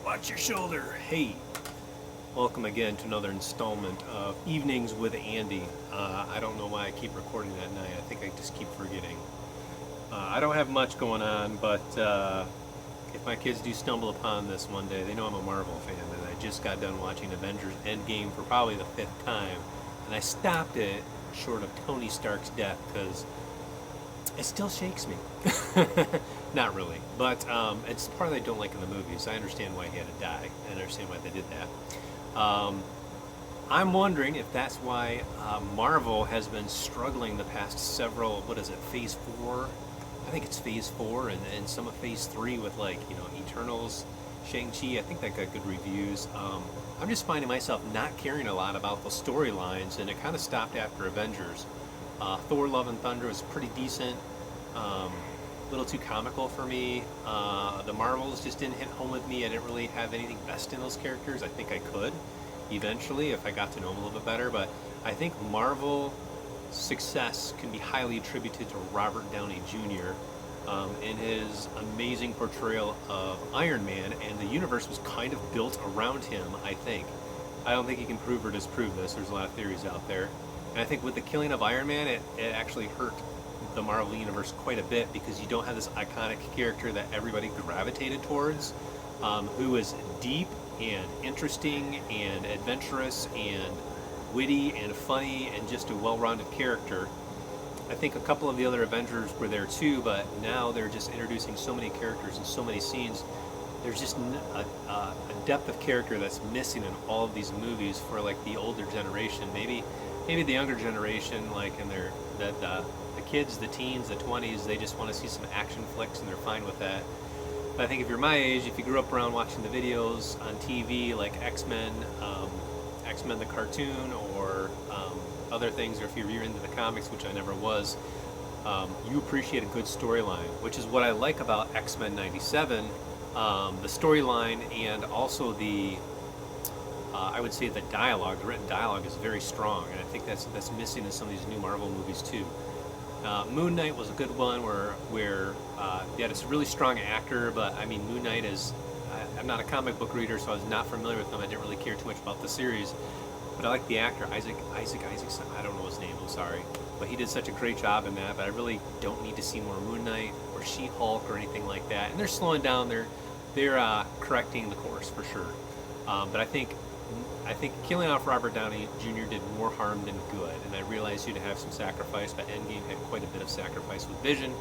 Watch your shoulder. Hey, welcome again to another installment of Evenings with Andy. I don't know why I keep recording that night. I think I just keep forgetting. I don't have much going on, but if my kids do stumble upon this one day, they know I'm a Marvel fan, and I just got done watching Avengers Endgame for probably the 5th time, and I stopped it short of Tony Stark's death because it still shakes me. Not really, but it's the part that I don't like in the movies. I understand why he had to die. I understand why they did that. I'm wondering if that's why Marvel has been struggling the past several, what is it, Phase 4? I think it's Phase 4 and some of Phase 3 with, like, you know, Eternals, Shang-Chi. I think that got good reviews. I'm just finding myself not caring a lot about the storylines, and it kind of stopped after Avengers. Thor: Love and Thunder was pretty decent. A little too comical for me. The Marvels just didn't hit home with me. I didn't really have anything best in those characters. I think I could eventually if I got to know them a little bit better, but I think Marvel success can be highly attributed to Robert Downey Jr. In his amazing portrayal of Iron Man, and the universe was kind of built around him, I think. I don't think you can prove or disprove this. There's a lot of theories out there. And I think with the killing of Iron Man, it actually hurt the Marvel Universe quite a bit, because you don't have this iconic character that everybody gravitated towards, who is deep and interesting and adventurous and witty and funny and just a well-rounded character. I think a couple of the other Avengers were there too, but now they're just introducing so many characters and so many scenes. There's just a depth of character that's missing in all of these movies for, like, the older generation. Maybe the younger generation, like in the kids, the teens, the 20s, they just want to see some action flicks and they're fine with that. But I think if you're my age, if you grew up around watching the videos on TV like X-Men, X-Men the cartoon, or other things, or if you're into the comics, which I never was, you appreciate a good storyline, which is what I like about X-Men 97. The storyline, and also the I would say the dialogue, the written dialogue, is very strong, and I think that's missing in some of these new Marvel movies too. Moon Knight was a good one where you had a really strong actor, but I mean, Moon Knight is, I'm not a comic book reader, so I was not familiar with him. I didn't really care too much about the series, but I like the actor, Isaacson, I don't know his name, I'm sorry, but he did such a great job in that. But I really don't need to see more Moon Knight or She-Hulk or anything like that, and they're slowing down, they're correcting the course for sure. But I think killing off Robert Downey Jr. did more harm than good, and I realized you'd have some sacrifice, but Endgame had quite a bit of sacrifice with Vision,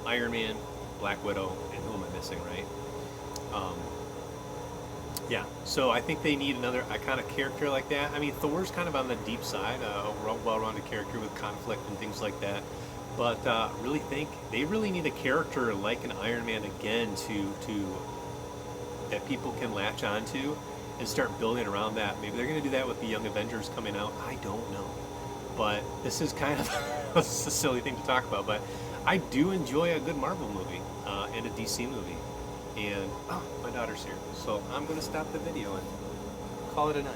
Iron Man, Black Widow, and who am I missing, right? Yeah, so I think they need another iconic character like that. I mean, Thor's kind of on the deep side, a well-rounded character with conflict and things like that, but really think they really need a character like an Iron Man again to that people can latch onto and start building around that. Maybe they're going to do that with the Young Avengers coming out. I don't know. But this is kind of a silly thing to talk about, but I do enjoy a good Marvel movie and a DC movie. And, oh, my daughter's here. So I'm going to stop the video and call it a night.